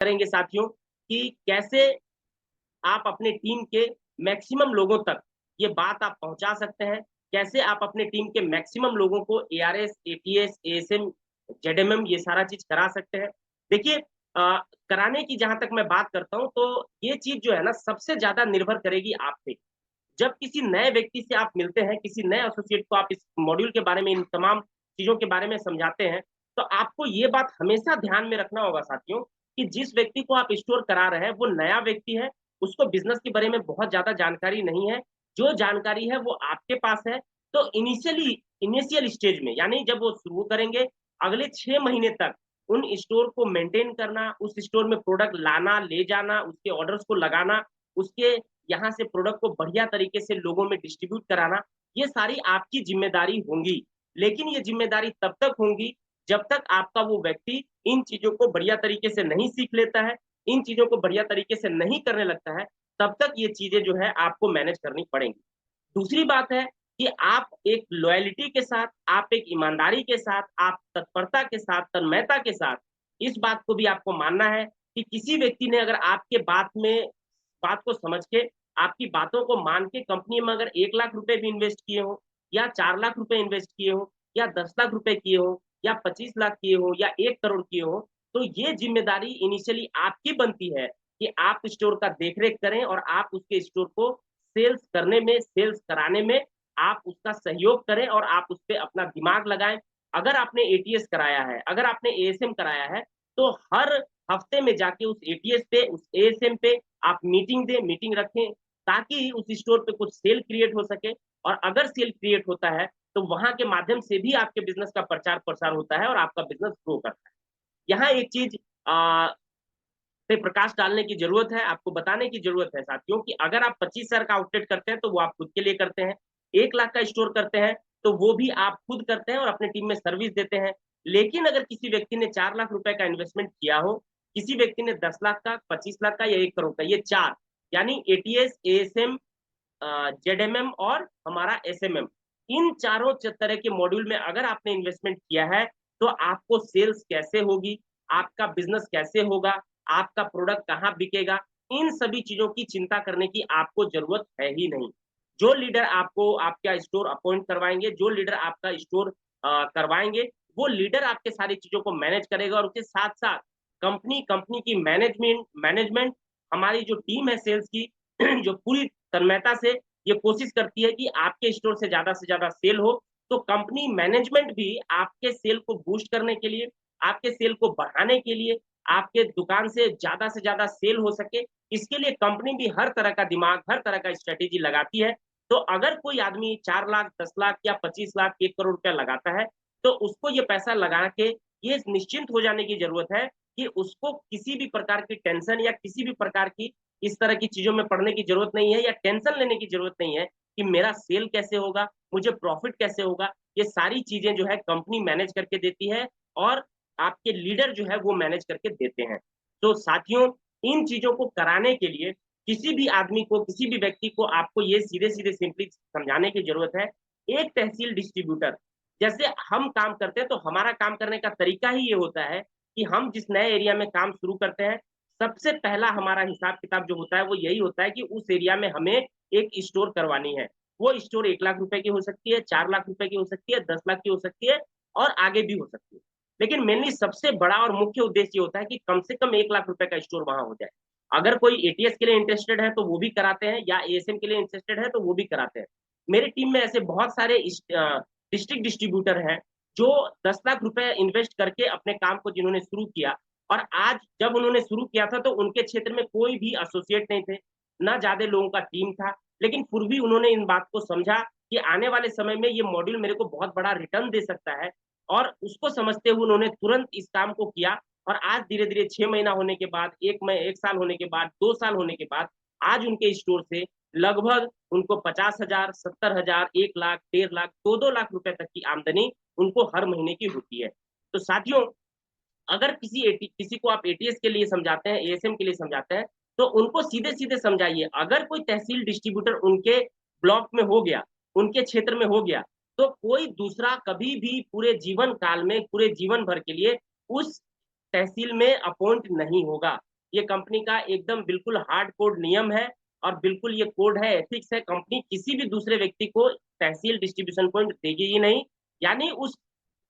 करेंगे साथियों कि कैसे आप अपने टीम के मैक्सिमम लोगों तक ये बात आप पहुंचा सकते हैं। कैसे आप अपने टीम के मैक्सिमम लोगों को एआरएस, एटीएस, एएसएम, जेडएमएम ये सारा चीज़ करा सकते हैं। देखिए कराने की जहाँ तक मैं बात करता हूँ तो ये चीज़ जो है ना सबसे ज़्यादा निर्भर करेगी आप पे। जब किसी नए व्यक्ति से आप मिलते हैं, किसी नए एसोसिएट को आप इस मॉड्यूल के बारे में, इन तमाम चीज़ों के बारे में समझाते हैं, तो आपको ये बात हमेशा ध्यान में रखना होगा साथियों कि जिस व्यक्ति को आप स्टोर करा रहे हैं, वो नया व्यक्ति है, उसको बिज़नेस के बारे में बहुत ज़्यादा जानकारी नहीं है। जो जानकारी है वो आपके पास है, तो इनिशियल स्टेज में यानी जब वो शुरू करेंगे, अगले 6 महीने तक उन स्टोर को मेंटेन करना, उस स्टोर में प्रोडक्ट लाना, ले जाना, उसके ऑर्डर्स को लगाना, उसके यहाँ से प्रोडक्ट को बढ़िया तरीके से लोगों में डिस्ट्रीब्यूट कराना, ये सारी आपकी ज़िम्मेदारी होंगी। लेकिन ये ज़िम्मेदारी तब तक होंगी, जब तक आपका वो व्यक्ति इन चीज़ों को बढ़िया तरीके से नहीं सीख लेता है, इन चीज़ों को बढ़िया तरीके से नहीं करने लगता है, तब तक ये चीज़ें जो है आपको मैनेज करनी पड़ेंगी। दूसरी बात है कि आप एक लॉयल्टी के साथ, आप एक ईमानदारी के साथ, आप तत्परता के साथ, तन्मयता के साथ इस बात को भी आपको मानना है कि किसी व्यक्ति ने अगर आपके बात को समझ के, आपकी बातों को मान के कंपनी में अगर 1 लाख रुपए भी इन्वेस्ट किए हों या 4 लाख रुपए इन्वेस्ट किए हों या 10 लाख रुपए किए हों या 25 लाख किए हों या 1 करोड़ किए हों, तो ये ज़िम्मेदारी इनिशियली आपकी बनती है कि आप स्टोर का देख-रेख करें और आप उसके स्टोर को सेल्स करने में, सेल्स कराने में आप उसका सहयोग करें और आप उसपे अपना दिमाग लगाएँ। अगर आपने एटीएस कराया है, अगर आपने एएसएम कराया है, तो हर हफ्ते में जाके उस एटीएस पे, उस एएसएम पे आप मीटिंग दें, मीटिंग रखें, ताकि उस स्टोर पे कुछ सेल क्रिएट हो सके और अगर सेल क्रिएट होता है, तो वहाँ के माध्यम से भी आपके बिज़नेस का प्रचार-प्रसार होता है और आपका बिज़नेस ग्रो करता है। यहाँ एक चीज़ पे प्रकाश डालने की ज़रूरत है, आपको बताने की ज़रूरत है साथियों कि अगर आप 25,000 का आउटलेट करते हैं, तो वो आप खुद के लिए करते हैं। 1 लाख का स्टोर करते हैं, तो वो भी आप खुद करते हैं और अपनी टीम में सर्विस देते हैं। लेकिन अगर किसी व्यक्ति ने 4 लाख रुपए का इन्वेस्टमेंट किया हो, किसी व्यक्ति ने 10 लाख का, 25 लाख का या 1 करोड़ का, ये 4 यानी एटीएस, एएसएम जेडएमएम और हमारा एसएमएम, इन चारों तरह के मॉड्यूल में अगर आपने इन्वेस्टमेंट किया है, तो आपको सेल्स कैसे होगी, आपका बिज़नेस कैसे होगा, आपका प्रोडक्ट कहाँ बिकेगा, इन सभी चीज़ों की चिंता करने की आपको ज़रूरत है ही नहीं। जो लीडर आपको आपका स्टोर अपॉइंट करवाएँगे, जो लीडर आपका स्टोर करवाएँगे, वो लीडर आपके सारी चीज़ों को मैनेज करेगा और उसके साथ-साथ कंपनी की मैनेजमेंट हमारी जो टीम है सेल्स की जो पूरी तन्मयता से ये कोशिश करती है कि आपके स्टोर से ज़्यादा सेल हो, तो कंपनी मैनेजमेंट भी आपके सेल को बूस्ट करने के लिए, आपके सेल को बढ़ाने के लिए, आपके दुकान से ज़्यादा सेल हो सके, इसके लिए कंपनी भी हर तरह का दिमाग, हर तरह का स्ट्रैटेजी लगाती है। तो अगर कोई आदमी 4 लाख, 10 लाख या 25 लाख, 1 करोड़ रुपया लगाता है, तो उसको ये पैसा लगा के ये निश्चिंत हो जाने की ज़रूरत है कि उसको किसी भी प्रकार की टेंशन या किसी भी प्रकार की इस तरह की चीज़ों में पड़ने की ज़रूरत नहीं है या टेंशन लेने की ज़रूरत नहीं है कि मेरा सेल कैसे होगा, मुझे प्रॉफ़िट कैसे होगा। ये सारी चीज़ें जो है कंपनी मैनेज करके देती है और आपके लीडर जो है वो मैनेज करके देते हैं। तो साथियों, इन चीज़ों को कराने के लिए किसी भी आदमी को, किसी भी व्यक्ति को आपको ये सीधे-सीधे सिंपली समझाने की ज़रूरत है। एक तहसील डिस्ट्रीब्यूटर, जैसे हम काम करते हैं तो हमारा काम करने का तरीका ही ये होता है कि हम जिस नए एरिया में काम शुरू करते हैं, सबसे पहला हमारा हिसाब-किताब जो होता है वो यही होता है कि उस एरिया में हमें एक स्टोर करवानी है। वो स्टोर 1 लाख रुपए की हो सकती है, 4 लाख रुपए की हो सकती है, 10 लाख की हो सकती है और आगे भी हो सकती है। लेकिन मेनली सबसे बड़ा और मुख्य उद्देश्य ये होता है कि कम से कम 1 लाख रुपए का स्टोर वहाँ हो जाए। अगर कोई एटीएस के लिए इंटरेस्टेड है तो वो भी कराते हैं या एएसएम के लिए इंटरेस्टेड है तो वो भी कराते हैं। मेरी टीम में ऐसे बहुत सारे डिस्ट्रिक्ट डिस्ट्रीब्यूटर हैं, जो 10 लाख रुपए इन्वेस्ट करके अपने काम को जिन्होंने शुरू किया और आज जब उन्होंने शुरू किया था तो उनके क्षेत्र में कोई भी एसोसिएट नहीं थे, ना ज़्यादा लोगों का टीम था, लेकिन फिर भी उन्होंने इन बात को समझा कि आने वाले समय में ये मॉड्यूल मेरे को बहुत बड़ा रिटर्न दे सकता है और उसको समझते हुए उन्होंने तुरंत इस काम को किया और आज धीरे-धीरे 6 महीना होने के बाद, 1 साल होने के बाद, 2 साल होने के बाद, आज उनके स्टोर से लगभग उनको 50,000, 70,000, 1 लाख, 1.5 लाख, 2-2 लाख रुपए तक की आमदनी उनको हर महीने की होती है। तो साथियों, अगर किसी को आप एटीएस के लिए समझाते हैं, एएसएम के लिए समझाते हैं, तो उनको सीधे-सीधे समझाइए। अगर कोई तहसील डिस्ट्रीब्यूटर उनके ब्लॉक में हो गया, उनके क्षेत्र में हो गया, तो कोई दूसरा कभी भी पूरे जीवन काल में, पूरे जीवन भर के लिए उस तहसील में अपॉइंट नहीं होगा। ये कंपनी का एकदम बिल्कुल हार्ड कोड नियम है और बिल्कुल ये कोड है, एथिक्स है। कंपनी किसी भी दूसरे व्यक्ति को तहसील डिस्ट्रीब्यूशन पॉइंट देगी ही नहीं। यानी उस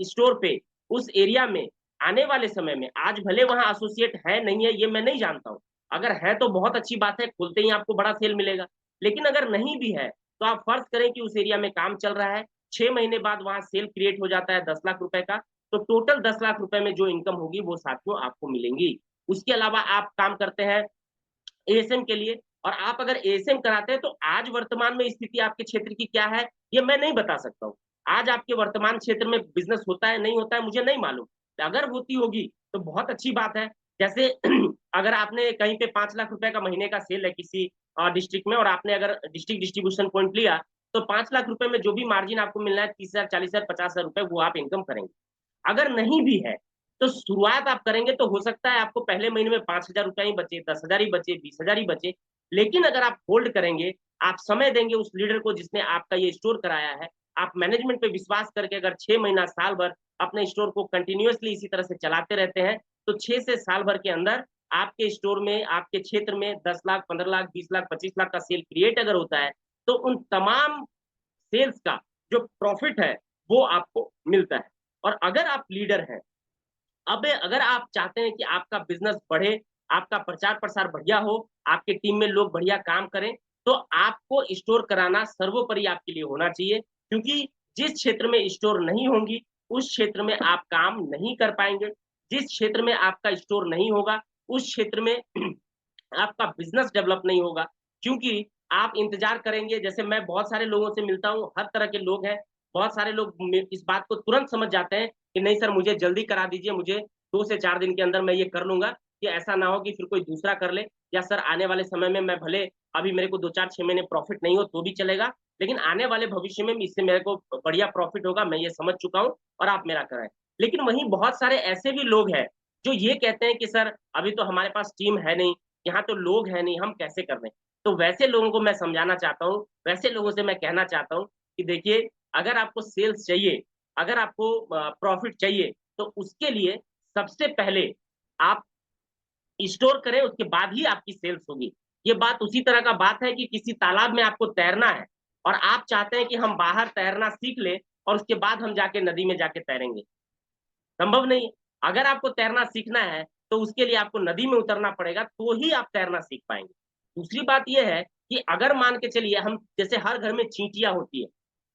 स्टोर पे, उस एरिया में आने वाले समय में, आज भले वहां एसोसिएट है नहीं है ये मैं नहीं जानता हूँ, अगर है तो बहुत अच्छी बात है, खुलते ही आपको बड़ा सेल मिलेगा। लेकिन अगर नहीं भी है तो आप फर्ज करें कि उस एरिया में काम चल रहा है, 6 महीने बाद वहां सेल क्रिएट हो जाता है 10 लाख रुपए का, तो टोटल 10 लाख रुपए में जो इनकम होगी वो साथियों आपको मिलेंगी। उसके अलावा आप काम करते हैं एएसएम के लिए, और आप अगर एएसएम कराते हैं तो आज वर्तमान में स्थिति आपके क्षेत्र की क्या है ये मैं नहीं बता सकता हूँ। आज आपके वर्तमान क्षेत्र में बिजनेस होता है नहीं होता है मुझे नहीं मालूम, अगर होती होगी तो बहुत अच्छी बात है। जैसे अगर आपने कहीं पे 5 लाख रुपए का महीने का सेल है किसी डिस्ट्रिक्ट में, और आपने अगर डिस्ट्रिक्ट डिस्ट्रीब्यूशन पॉइंट लिया, तो 5 लाख रुपए में जो भी मार्जिन आपको मिलना है 30,000 40,000 50,000 रुपए वो आप इनकम करेंगे। अगर नहीं भी है तो शुरुआत आप करेंगे तो हो सकता है आपको पहले महीने में 5,000 रुपया ही बचे, 10,000 ही बचे, 20,000 ही बचे। लेकिन अगर आप होल्ड करेंगे, आप समय देंगे उस लीडर को जिसने आपका ये स्टोर कराया है, आप मैनेजमेंट पे विश्वास करके अगर 6 महीना साल भर अपने स्टोर को कंटिन्यूअसली इसी तरह से चलाते रहते हैं, तो 6 से साल भर के अंदर आपके स्टोर में, आपके क्षेत्र में 10 लाख, 15 लाख, 20 लाख, 25 लाख का सेल क्रिएट अगर होता है, तो उन तमाम सेल्स का जो प्रॉफिट है वो आपको मिलता है। और अगर आप लीडर हैं, अब अगर आप चाहते हैं कि आपका बिजनेस बढ़े, आपका प्रचार प्रसार बढ़िया हो, आपके टीम में लोग बढ़िया काम करें, तो आपको स्टोर कराना सर्वोपरि आपके लिए होना चाहिए। क्योंकि जिस क्षेत्र में स्टोर नहीं होंगी, उस क्षेत्र में आप काम नहीं कर पाएंगे। जिस क्षेत्र में आपका स्टोर नहीं होगा, उस क्षेत्र में आपका बिजनेस डेवलप नहीं होगा। क्योंकि आप इंतजार करेंगे, जैसे मैं बहुत सारे लोगों से मिलता हूँ, हर तरह के लोग हैं, बहुत सारे लोग इस बात को तुरंत समझ जाते हैं कि नहीं सर मुझे जल्दी करा दीजिए, मुझे 2 से 4 दिन के अंदर मैं ये कर लूंगा, कि ऐसा ना हो कि फिर कोई दूसरा कर ले, या सर आने वाले समय में मैं भले अभी मेरे को 2 4 6 महीने प्रॉफिट नहीं हो तो भी चलेगा, लेकिन आने वाले भविष्य में इससे मेरे को बढ़िया प्रॉफिट होगा, मैं ये समझ चुका हूँ और आप मेरा कराएं। लेकिन वहीं बहुत सारे ऐसे भी लोग हैं जो ये कहते हैं कि सर अभी तो हमारे पास टीम है नहीं, यहाँ तो लोग हैं नहीं, हम कैसे कर रहे हैं। तो वैसे लोगों को मैं समझाना चाहता हूँ, वैसे लोगों से मैं कहना चाहता हूँ कि देखिए, अगर आपको सेल्स चाहिए, अगर आपको प्रॉफिट चाहिए, तो उसके लिए सबसे पहले आप स्टोर करें, उसके बाद ही आपकी सेल्स होगी। ये बात उसी तरह का बात है कि किसी तालाब में आपको तैरना है और आप चाहते हैं कि हम बाहर तैरना सीख लें और उसके बाद हम जाके नदी में जाके तैरेंगे, संभव नहीं है। अगर आपको तैरना सीखना है तो उसके लिए आपको नदी में उतरना पड़ेगा, तो ही आप तैरना सीख पाएंगे। दूसरी बात यह है कि अगर मान के चलिए, हम जैसे हर घर में चींटियां होती है,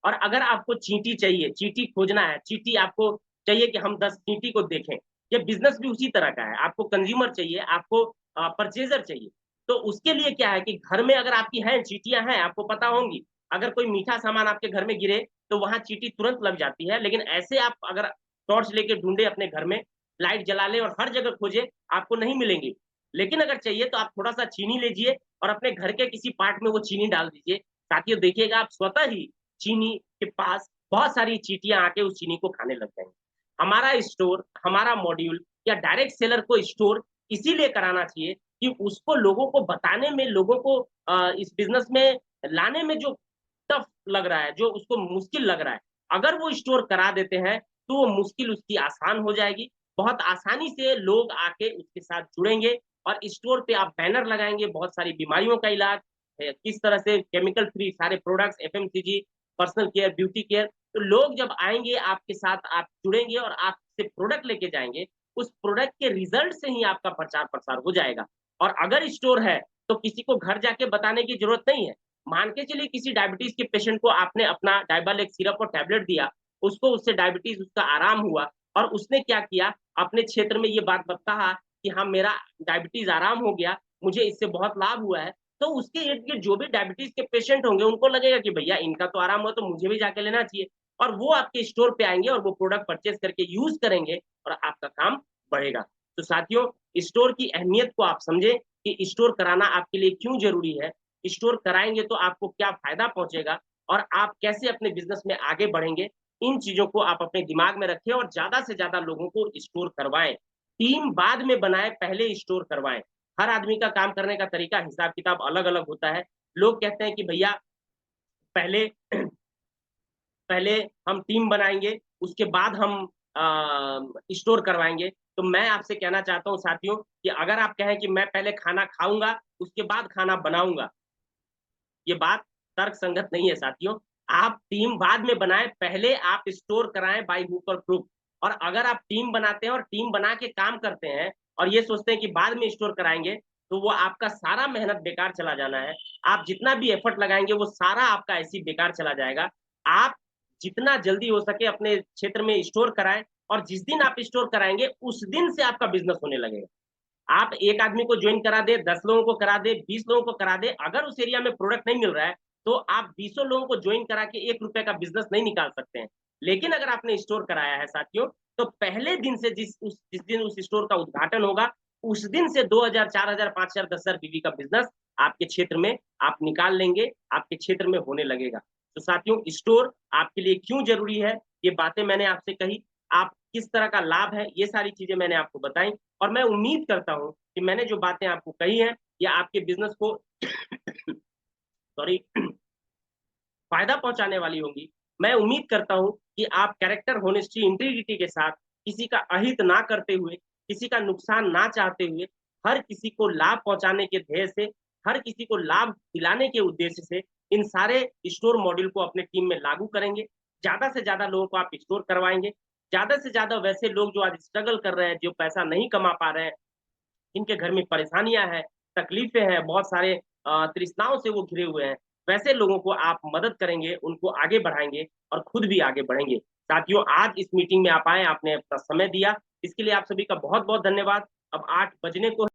और अगर आपको चींटी चाहिए, चींटी खोजना है, चींटी आपको चाहिए कि हम 10 चींटी को देखें, ये बिजनेस भी उसी तरह का है। आपको कंज्यूमर चाहिए, आपको परचेजर चाहिए। तो उसके लिए क्या है कि घर में अगर आपकी हैं चींटियां हैं, आपको पता होंगी, अगर कोई मीठा सामान आपके घर में गिरे तो वहां चींटी तुरंत लग जाती है। लेकिन ऐसे आप अगर टॉर्च लेके ढूंढे अपने घर में, लाइट जला ले और हर जगह खोजे, आपको नहीं मिलेंगी। लेकिन अगर चाहिए तो आप थोड़ा सा चीनी लीजिए और अपने घर के किसी पार्ट में वो चीनी डाल दीजिए। साथियों देखिएगा, आप स्वतः ही चीनी के पास बहुत सारी चींटियां आके उस चीनी को खाने लग जाएंगी। हमारा स्टोर, हमारा मॉड्यूल या डायरेक्ट सेलर को स्टोर इसीलिए कराना चाहिए कि उसको लोगों को बताने में, लोगों को इस बिजनेस में लाने में जो टफ लग रहा है, जो उसको मुश्किल लग रहा है, अगर वो स्टोर करा देते हैं तो वो मुश्किल उसकी आसान हो जाएगी। बहुत आसानी से लोग आके उसके साथ जुड़ेंगे और स्टोर पे आप बैनर लगाएंगे, बहुत सारी बीमारियों का इलाज, किस तरह से केमिकल फ्री सारे products, FMCG, personal care, beauty care, तो लोग जब आएंगे आपके साथ, आप जुड़ेंगे और आपसे प्रोडक्ट लेके जाएंगे, उस प्रोडक्ट के रिजल्ट से ही आपका प्रचार प्रसार हो जाएगा। और अगर स्टोर है तो किसी को घर जाके बताने की जरूरत नहीं है। मान के चलिए किसी डायबिटीज के पेशेंट को आपने अपना डायबालेक सिरप और टैबलेट दिया, उसको उससे डायबिटीज उसका आराम हुआ, और उसने क्या किया, अपने क्षेत्र में ये बात कहा कि हाँ मेरा डायबिटीज आराम हो गया, मुझे इससे बहुत लाभ हुआ है, तो उसके इर्द गिर्द जो भी डायबिटीज के पेशेंट होंगे उनको लगेगा कि भैया इनका तो आराम हुआ तो मुझे भी जाके लेना चाहिए, और वो आपके स्टोर पे आएंगे और वो प्रोडक्ट परचेज करके यूज करेंगे और आपका काम बढ़ेगा। तो साथियों, स्टोर की अहमियत को आप समझें कि स्टोर कराना आपके लिए क्यों जरूरी है, स्टोर कराएंगे तो आपको क्या फायदा पहुंचेगा, और आप कैसे अपने बिजनेस में आगे बढ़ेंगे। इन चीजों को आप अपने दिमाग में रखें और ज्यादा से ज्यादा लोगों को स्टोर करवाएं। टीम बाद में बनाए, पहले स्टोर करवाएं। हर आदमी का काम करने का तरीका, हिसाब किताब अलग अलग होता है। लोग कहते हैं कि भैया पहले पहले हम टीम बनाएंगे, उसके बाद हम स्टोर करवाएंगे। तो मैं आपसे कहना चाहता हूँ साथियों कि अगर आप कहें कि मैं पहले खाना खाऊँगा, उसके बाद खाना बनाऊँगा, ये बात तर्क संगत नहीं है साथियों। आप टीम बाद में बनाएँ, पहले आप स्टोर कराएँ बाय हुक और क्रुक। और अगर आप टीम बनाते हैं और टीम बना के काम करते हैं और ये सोचते हैं कि बाद में स्टोर कराएँगे, तो वो आपका सारा मेहनत बेकार चला जाना है। आप जितना भी एफर्ट लगाएँगे, वो सारा आपका ऐसे ही बेकार चला जाएगा। आप जितना जल्दी हो सके अपने क्षेत्र में स्टोर कराएँ और जिस दिन आप स्टोर कराएँगे, उस दिन से आपका बिज़नेस होने लगेगा। आप एक आदमी को जॉइन करा दें, 10 लोगों को करा दें, 20 लोगों को करा दें, अगर उस एरिया में प्रोडक्ट नहीं मिल रहा है, तो आप बीसों लोगों को जॉइन करा के ₹1 का बिज़नेस नहीं निकाल सकते हैं। लेकिन अगर आपने स्टोर कराया है साथियों, तो पहले दिन से जिस दिन उस स्टोर का उद्घाटन होगा, उस दिन से 2000, 4000, 5000, 10,000 बीवी का बिज़नेस आपके क्षेत्र में आप निकाल लेंगे, आपके क्षेत्र में होने लगेगा। तो साथियों स्टोर आपके लिए क्यों ज़रूरी है, ये बातें मैंने आपसे कही। आप किस तरह का लाभ है, ये सारी चीज़ें मैंने आपको बताई। और मैं उम्मीद करता हूँ कि मैंने जो बातें आपको कही हैं, ये आपके बिज़नेस को सॉरी फ़ायदा पहुँचाने वाली होंगी। मैं उम्मीद करता हूँ कि आप कैरेक्टर, होनेस्टी, इंटीग्रिटी के साथ किसी का अहित ना करते हुए, किसी का नुकसान ना चाहते हुए, हर किसी को लाभ पहुँचाने के ध्येय से, हर किसी को लाभ दिलाने के उद्देश्य से इन सारे स्टोर मॉड्यूल को अपने टीम में लागू करेंगे। ज़्यादा से ज़्यादा लोगों को आप स्टोर करवाएँगे। ज़्यादा से ज़्यादा वैसे लोग जो आज स्ट्रगल कर रहे हैं, जो पैसा नहीं कमा पा रहे हैं, जिनके घर में परेशानियाँ हैं, तकलीफ़ें हैं, बहुत सारे तृष्णाओं से वो घिरे हुए हैं, वैसे लोगों को आप मदद करेंगे, उनको आगे बढ़ाएँगे और खुद भी आगे बढ़ेंगे। साथियों, आज इस मीटिंग में आप आए, आपने अपना समय दिया, इसके लिए आप सभी का बहुत-बहुत धन्यवाद। अब 8 बजने को